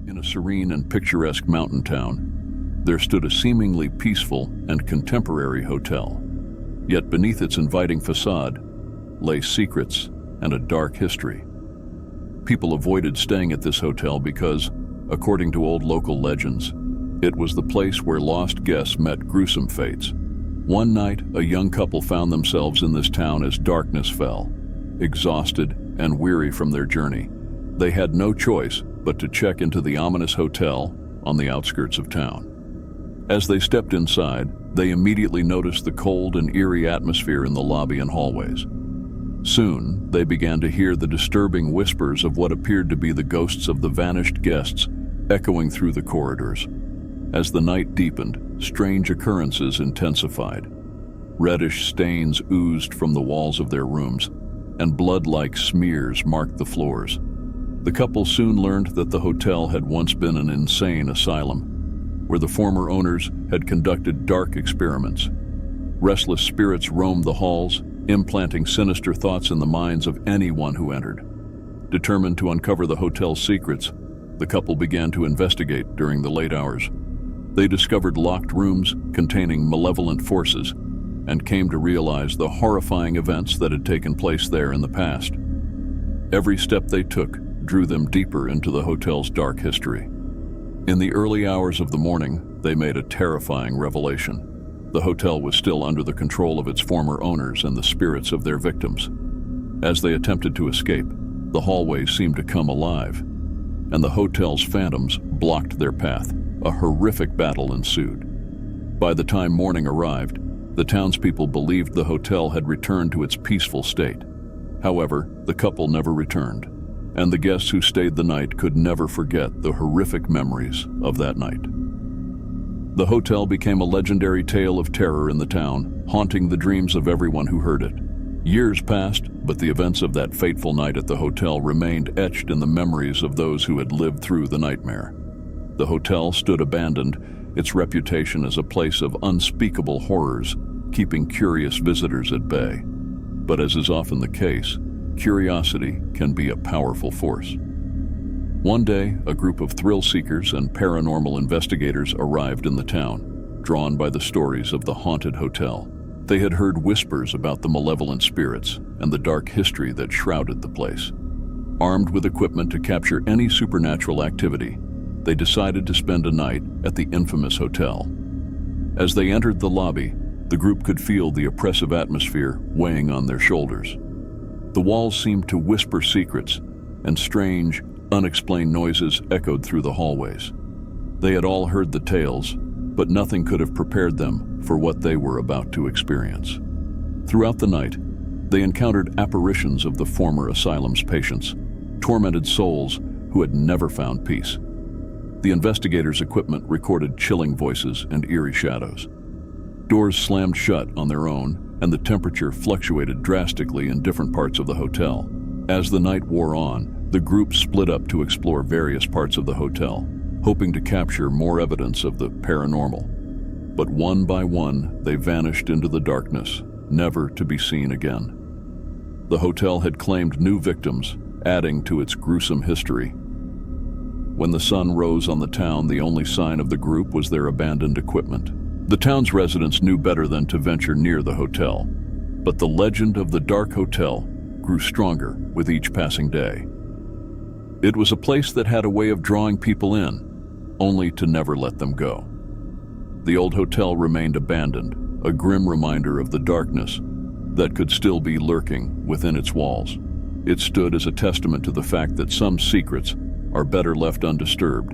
In a serene and picturesque mountain town, there stood a seemingly peaceful and contemporary hotel. Yet beneath its inviting facade lay secrets and a dark history. People avoided staying at this hotel because, according to old local legends, it was the place where lost guests met gruesome fates. One night, a young couple found themselves in this town as darkness fell. Exhausted and weary from their journey, they had no choice but to check into the ominous hotel on the outskirts of town. As they stepped inside, they immediately noticed the cold and eerie atmosphere in the lobby and hallways. Soon, they began to hear the disturbing whispers of what appeared to be the ghosts of the vanished guests echoing through the corridors. As the night deepened, strange occurrences intensified. Reddish stains oozed from the walls of their rooms, and blood-like smears marked the floors. The couple soon learned that the hotel had once been an insane asylum, where the former owners had conducted dark experiments. Restless spirits roamed the halls, implanting sinister thoughts in the minds of anyone who entered. Determined to uncover the hotel's secrets, the couple began to investigate during the late hours. They discovered locked rooms containing malevolent forces and came to realize the horrifying events that had taken place there in the past. Every step they took drew them deeper into the hotel's dark history. In the early hours of the morning, they made a terrifying revelation. The hotel was still under the control of its former owners and the spirits of their victims. As they attempted to escape, the hallways seemed to come alive, and the hotel's phantoms blocked their path. A horrific battle ensued. By the time morning arrived, the townspeople believed the hotel had returned to its peaceful state. However, the couple never returned, and the guests who stayed the night could never forget the horrific memories of that night. The hotel became a legendary tale of terror in the town, haunting the dreams of everyone who heard it. Years passed, but the events of that fateful night at the hotel remained etched in the memories of those who had lived through the nightmare. The hotel stood abandoned, its reputation as a place of unspeakable horrors, keeping curious visitors at bay. But as is often the case, curiosity can be a powerful force. One day, a group of thrill seekers and paranormal investigators arrived in the town, drawn by the stories of the haunted hotel. They had heard whispers about the malevolent spirits and the dark history that shrouded the place. Armed with equipment to capture any supernatural activity, they decided to spend a night at the infamous hotel. As they entered the lobby, the group could feel the oppressive atmosphere weighing on their shoulders. The walls seemed to whisper secrets, and strange, unexplained noises echoed through the hallways. They had all heard the tales, but nothing could have prepared them for what they were about to experience. Throughout the night, they encountered apparitions of the former asylum's patients, tormented souls who had never found peace. The investigators' equipment recorded chilling voices and eerie shadows. Doors slammed shut on their own, and the temperature fluctuated drastically in different parts of the hotel. As the night wore on, the group split up to explore various parts of the hotel, hoping to capture more evidence of the paranormal. But one by one, they vanished into the darkness, never to be seen again. The hotel had claimed new victims, adding to its gruesome history. When the sun rose on the town, the only sign of the group was their abandoned equipment. The town's residents knew better than to venture near the hotel, but the legend of the dark hotel grew stronger with each passing day. It was a place that had a way of drawing people in, only to never let them go. The old hotel remained abandoned, a grim reminder of the darkness that could still be lurking within its walls. It stood as a testament to the fact that some secrets are better left undisturbed,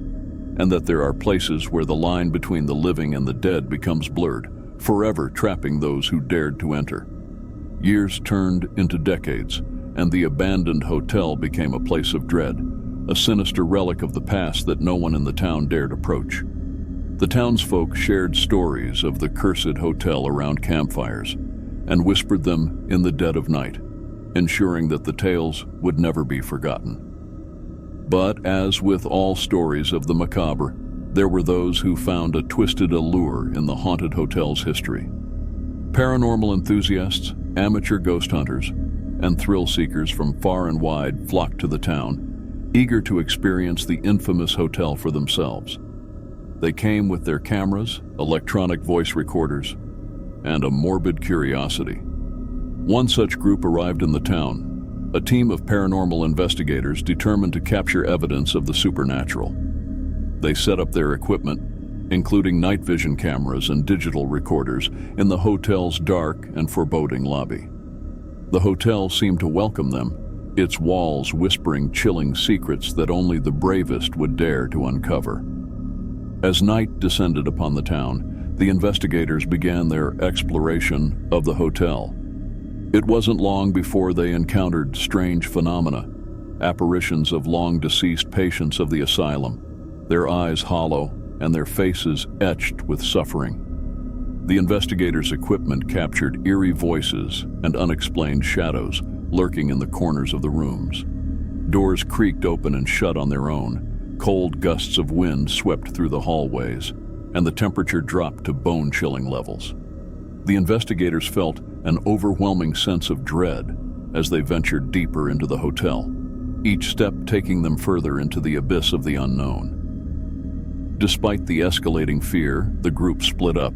and that there are places where the line between the living and the dead becomes blurred, forever trapping those who dared to enter. Years turned into decades, and the abandoned hotel became a place of dread, a sinister relic of the past that no one in the town dared approach. The townsfolk shared stories of the cursed hotel around campfires and whispered them in the dead of night, ensuring that the tales would never be forgotten. But as with all stories of the macabre, there were those who found a twisted allure in the haunted hotel's history. Paranormal enthusiasts, amateur ghost hunters, and thrill seekers from far and wide flocked to the town, eager to experience the infamous hotel for themselves. They came with their cameras, electronic voice recorders, and a morbid curiosity. One such group arrived in the town, a team of paranormal investigators determined to capture evidence of the supernatural. They set up their equipment, including night vision cameras and digital recorders, in the hotel's dark and foreboding lobby. The hotel seemed to welcome them, its walls whispering chilling secrets that only the bravest would dare to uncover. As night descended upon the town, the investigators began their exploration of the hotel. It wasn't long before they encountered strange phenomena, apparitions of long-deceased patients of the asylum, their eyes hollow and their faces etched with suffering. The investigators' equipment captured eerie voices and unexplained shadows lurking in the corners of the rooms. Doors creaked open and shut on their own, cold gusts of wind swept through the hallways, and the temperature dropped to bone-chilling levels. The investigators felt an overwhelming sense of dread as they ventured deeper into the hotel, each step taking them further into the abyss of the unknown. Despite the escalating fear, the group split up,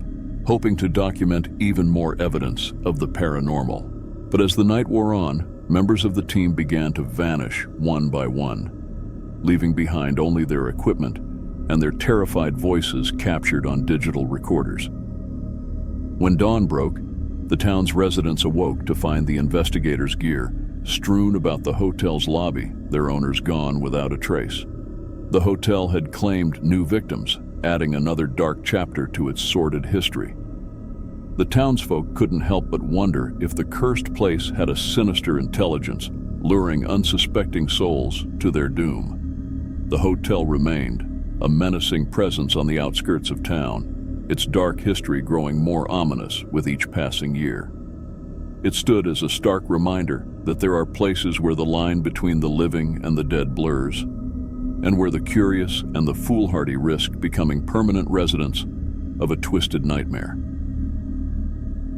hoping to document even more evidence of the paranormal. But as the night wore on, members of the team began to vanish one by one, leaving behind only their equipment and their terrified voices captured on digital recorders. When dawn broke, the town's residents awoke to find the investigators' gear strewn about the hotel's lobby, their owners gone without a trace. The hotel had claimed new victims, adding another dark chapter to its sordid history. The townsfolk couldn't help but wonder if the cursed place had a sinister intelligence, luring unsuspecting souls to their doom. The hotel remained, a menacing presence on the outskirts of town, its dark history growing more ominous with each passing year. It stood as a stark reminder that there are places where the line between the living and the dead blurs, and where the curious and the foolhardy risk becoming permanent residents of a twisted nightmare.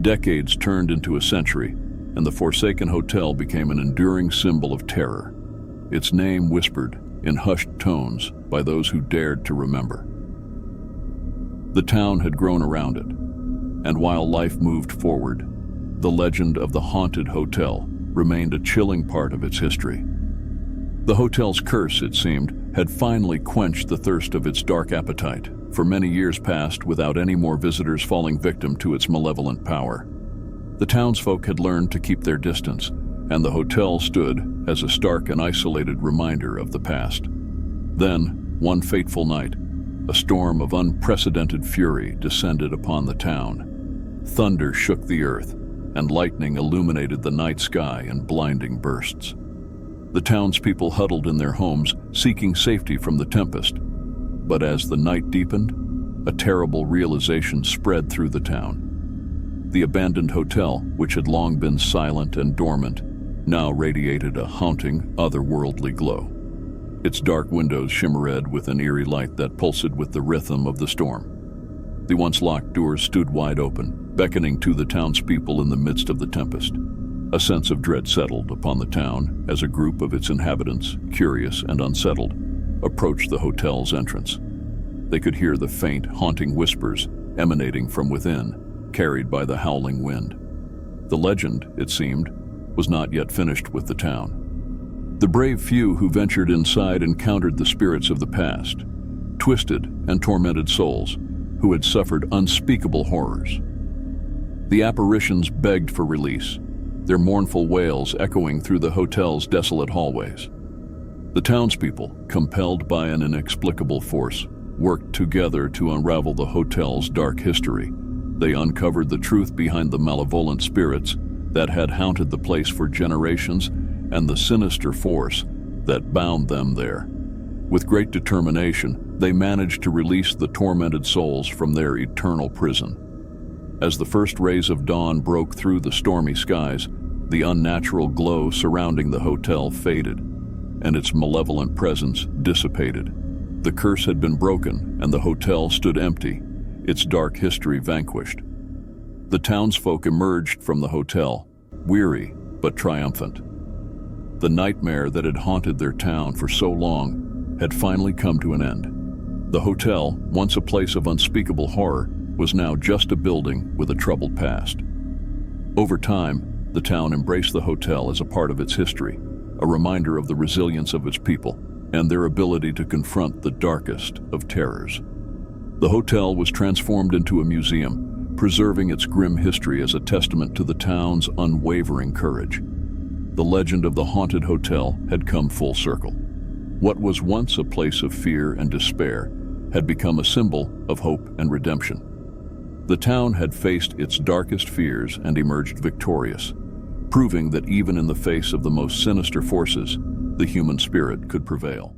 Decades turned into a century, and the forsaken hotel became an enduring symbol of terror, its name whispered in hushed tones by those who dared to remember. The town had grown around it, and while life moved forward, the legend of the haunted hotel remained a chilling part of its history. The hotel's curse, it seemed, had finally quenched the thirst of its dark appetite. For many years passed without any more visitors falling victim to its malevolent power. The townsfolk had learned to keep their distance, and the hotel stood as a stark and isolated reminder of the past. Then, one fateful night, a storm of unprecedented fury descended upon the town. Thunder shook the earth, and lightning illuminated the night sky in blinding bursts. The townspeople huddled in their homes, seeking safety from the tempest. But as the night deepened, a terrible realization spread through the town. The abandoned hotel, which had long been silent and dormant, now radiated a haunting, otherworldly glow. Its dark windows shimmered with an eerie light that pulsed with the rhythm of the storm. The once locked doors stood wide open, beckoning to the townspeople in the midst of the tempest. A sense of dread settled upon the town as a group of its inhabitants, curious and unsettled, approached the hotel's entrance. They could hear the faint, haunting whispers emanating from within, carried by the howling wind. The legend, it seemed, was not yet finished with the town. The brave few who ventured inside encountered the spirits of the past, twisted and tormented souls who had suffered unspeakable horrors. The apparitions begged for release, their mournful wails echoing through the hotel's desolate hallways. The townspeople, compelled by an inexplicable force, worked together to unravel the hotel's dark history. They uncovered the truth behind the malevolent spirits that had haunted the place for generations and the sinister force that bound them there. With great determination, they managed to release the tormented souls from their eternal prison. As the first rays of dawn broke through the stormy skies, the unnatural glow surrounding the hotel faded, and its malevolent presence dissipated. The curse had been broken, and the hotel stood empty, its dark history vanquished. The townsfolk emerged from the hotel, weary but triumphant. The nightmare that had haunted their town for so long had finally come to an end. The hotel, once a place of unspeakable horror, was now just a building with a troubled past. Over time, the town embraced the hotel as a part of its history, a reminder of the resilience of its people and their ability to confront the darkest of terrors. The hotel was transformed into a museum, preserving its grim history as a testament to the town's unwavering courage. The legend of the haunted hotel had come full circle. What was once a place of fear and despair had become a symbol of hope and redemption. The town had faced its darkest fears and emerged victorious, proving that even in the face of the most sinister forces, the human spirit could prevail.